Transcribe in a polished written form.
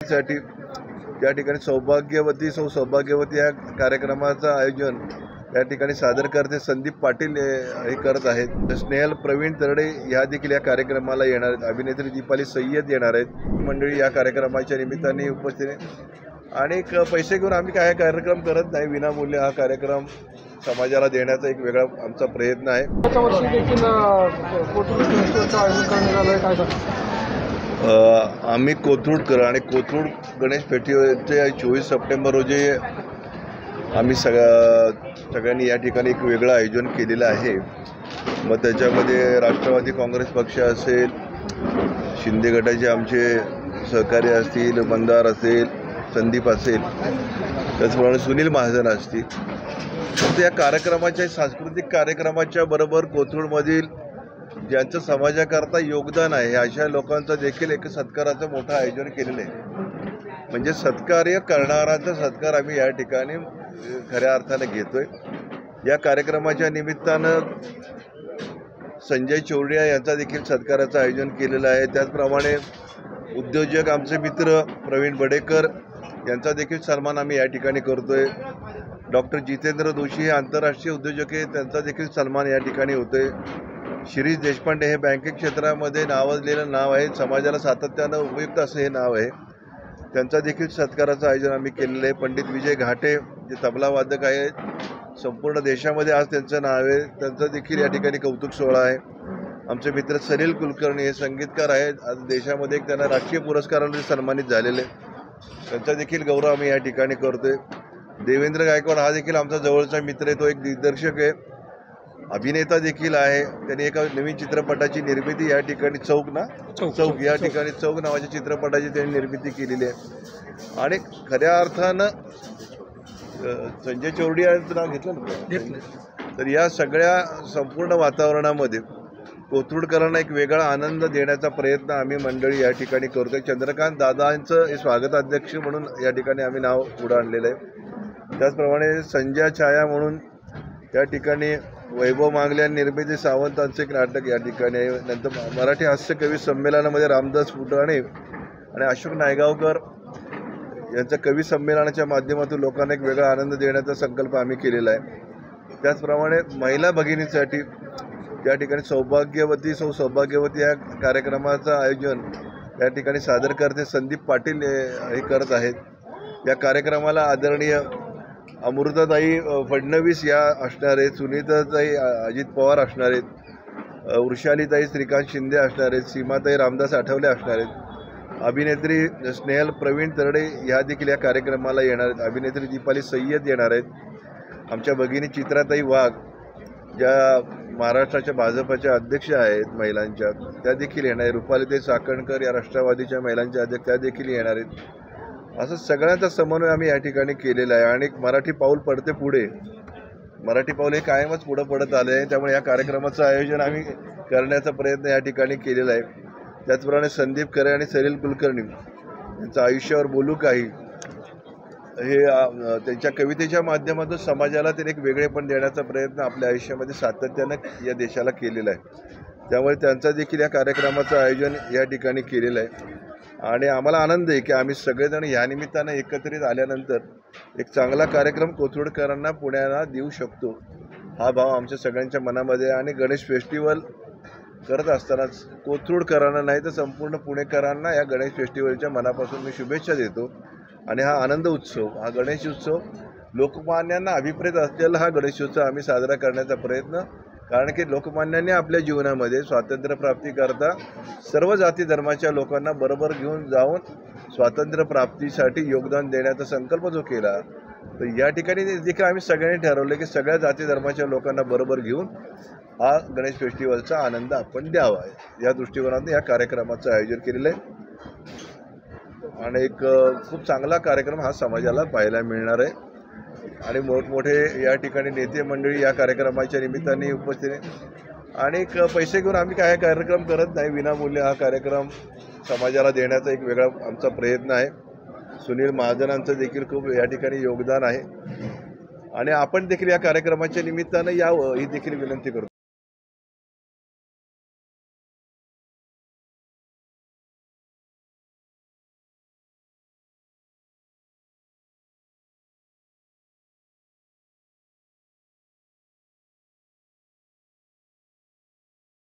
साठी त्या ठिकाणी सौभाग्यवती सौभाग्यवती या कार्यक्रमाचं आयोजन या ठिकाणी सादर करते संदीप पाटील हे करत आहेत। स्नेहल प्रवीण तरडे या देखील या कार्यक्रमाला येणार आहेत। अभिनेत्री दीपाली सय्यद येणार आहेत। मंडळी या कार्यक्रमाच्या निमित्ताने उपस्थित आहे आणि पैसे घेऊन आम्ही काय कार्यक्रम करत नाही, विनामूल्य हा कार्यक्रम समाजाला देण्याचा एक वेगळा आमचा प्रयत्न आहे। आम्ही कोथरूडकर आणि कोथरूड गणेश फेस्टिवलचे 24 सप्टेंबर रोजी आम्ही सगळ्यांनी या ठिकाणी एक वेगळं आयोजन केलेलं आहे। मग त्याच्यामध्ये राष्ट्रवादी काँग्रेस पक्ष असेल, शिंदे गटाचे आमचे सहकारी असतील, मंदार असेल, संदीप असेल, त्याचप्रमाणे सुनील महाजन असतील। तर या कार्यक्रमाच्या सांस्कृतिक कार्यक्रमाच्या बरोबर कोथरूडमधील ज्यांचं समाजाकरता योगदान आहे अशा लोकांचं देखील एक सत्काराचं मोठं आयोजन केलेलं आहे। म्हणजे सत्कार्य करणाऱ्यांचा सत्कार आम्ही या ठिकाणी खऱ्या अर्थाने घेतोय। या कार्यक्रमाच्या निमित्तानं संजय चौरडिया यांचा देखील सत्काराचं आयोजन केलेलं आहे। त्याचप्रमाणे उद्योजक आमचे मित्र प्रवीण बडेकर यांचा देखील सन्मान आम्ही या ठिकाणी करतोय। डॉक्टर जितेंद्र जोशी हे आंतरराष्ट्रीय उद्योजक आहेत, त्यांचा देखील सन्मान या ठिकाणी होतोय। शिरीष देशपांडे हे बँकिंग क्षेत्रामध्ये नावाजलेलं नाव आहे, समाजाला सातत्यानं उपयुक्त असं हे नाव आहे, त्यांचा देखील सत्काराचं आयोजन आम्ही केलेलं आहे। पंडित विजय घाटे जे तबला वादक आहेत, संपूर्ण देशामध्ये आज त्यांचं नाव आहे, त्यांचं देखील या ठिकाणी कौतुक सोहळा आहे। आमचे मित्र सलील कुलकर्णी हे संगीतकार आहेत, आज देशामध्ये एक त्यांना राष्ट्रीय पुरस्काराने सन्मानित झालेले, त्यांचा देखील गौरव आम्ही या ठिकाणी करतोय। देवेंद्र गायकवाड हा देखील आमचा जवळचा मित्र आहे, तो एक दिग्दर्शक आहे, अभिनेता देखील आहे। त्यांनी एका नवीन चित्रपटाची निर्मिती या ठिकाणी चौक या ठिकाणी चौक नावाच्या चित्रपटाची त्यांनी निर्मिती केलेली आहे। आणि खऱ्या अर्थानं संजय चौरडिया यांचं नाव घेतलं ना, तर या सगळ्या संपूर्ण वातावरणामध्ये कोथरूडकरांना एक वेगळा आनंद देण्याचा प्रयत्न आम्ही मंडळी या ठिकाणी करतोय। चंद्रकांत दादांचं स्वागताध्यक्ष म्हणून या ठिकाणी आम्ही नाव पुढे आणलेलं आहे। त्याचप्रमाणे संजय छाया म्हणून या ठिकाणी वैभव मांगले निर्मिती सावंतांचे एक नाटक या ठिकाणी आहे। नंतर मराठी हास्य कवी संमेलनामध्ये रामदास फुटाणे आणि अशोक नायगावकर यांच्या कवी संमेलनाच्या माध्यमातून लोकांना एक वेगळा आनंद देण्याचा संकल्प आम्ही केलेला आहे। त्याचप्रमाणे महिला भगिनींसाठी त्या ठिकाणी सौभाग्यवती सौभाग्यवती या कार्यक्रमाचं आयोजन या ठिकाणी सादर करते संदीप पाटील हे करत आहेत। या कार्यक्रमाला आदरणीय अमृताताई फडणवीस या असणार आहेत, सुनीताताई अजित पवार असणार आहेत, वृषालीताई श्रीकांत शिंदे असणार आहेत, सीमाताई रामदास आठवले असणार आहेत, अभिनेत्री स्नेहल प्रवीण तरडे या देखील या कार्यक्रमाला येणार आहेत, अभिनेत्री दीपाली सय्यद येणार आहेत, आमच्या भगिनी चित्राताई वाघ ज्या महाराष्ट्राच्या भाजपच्या अध्यक्ष आहेत महिलांच्या, त्या देखील येणार आहेत, रुपालीताई चाकणकर या राष्ट्रवादीच्या महिलांच्या अध्यक्ष त्या देखील येणार आहेत। असं सगळ्यांचा समन्वय आम्ही या ठिकाणी केलेला आहे। आणि मराठी पाऊल पडते पुढे, मराठी पाऊल हे कायमच पुढं पडत आले आहे, त्यामुळे या कार्यक्रमाचं आयोजन आम्ही करण्याचा प्रयत्न या ठिकाणी केलेला आहे। त्याचप्रमाणे संदीप करे आणि सलील कुलकर्णी यांचं आयुष्यावर बोलू काही हे त्यांच्या कवितेच्या माध्यमातून समाजाला त्यांनी एक वेगळेपण देण्याचा प्रयत्न आपल्या आयुष्यामध्ये सातत्यानं या देशाला केलेला आहे। त्यामुळे त्यांचा देखील या कार्यक्रमाचं आयोजन या ठिकाणी केलेलं आहे आणि आम्हाला आनंद आहे की आम्ही सगळेजण या निमित्तानं एकत्रित आल्यानंतर एक चांगला कार्यक्रम कोथरूडकरांना पुण्याला देऊ शकतो हा भाव आमच्या सगळ्यांच्या मनामध्ये आहे। आणि गणेश फेस्टिवल करत असतानाच कोथरूडकरांना नाही तर संपूर्ण पुणेकरांना या गणेश फेस्टिवलच्या मनापासून मी शुभेच्छा देतो। आणि हा आनंद उत्सव, हा गणेश उत्सव लोकमान्यांना अभिप्रेत असलेला हा गणेशोत्सव आम्ही साजरा करण्याचा प्रयत्न, कारण की लोकमान्यांनी आपल्या जीवनामध्ये स्वातंत्र्यप्राप्तीकरता सर्व जाती धर्माच्या लोकांना बरोबर घेऊन जाऊन स्वातंत्र्यप्राप्तीसाठी योगदान देण्याचा संकल्प जो केला, तर या ठिकाणी देखील आम्ही सगळ्यांनी ठरवलं की सगळ्या जाती धर्माच्या लोकांना बरोबर घेऊन हा गणेश फेस्टिवलचा आनंद आपण द्यावा, या दृष्टिकोनातून या कार्यक्रमाचं आयोजन केलेलं आहे। आणि एक खूप चांगला कार्यक्रम हा समाजाला पाहायला मिळणार आहे आणि मोठमोठे या ठिकाणी नेते मंडळी या कार्यक्रमाच्या निमित्ताने उपस्थित आहे। आणि पैसे घेऊन आम्ही काय कार्यक्रम करत नाही, विनामूल्य हा कार्यक्रम समाजाला देण्याचा एक वेगळा आमचा प्रयत्न आहे। सुनील महाजनांचं देखील खूप या ठिकाणी योगदान आहे आणि आपण देखील या कार्यक्रमाच्या निमित्तानं यावं ही देखील विनंती करतो।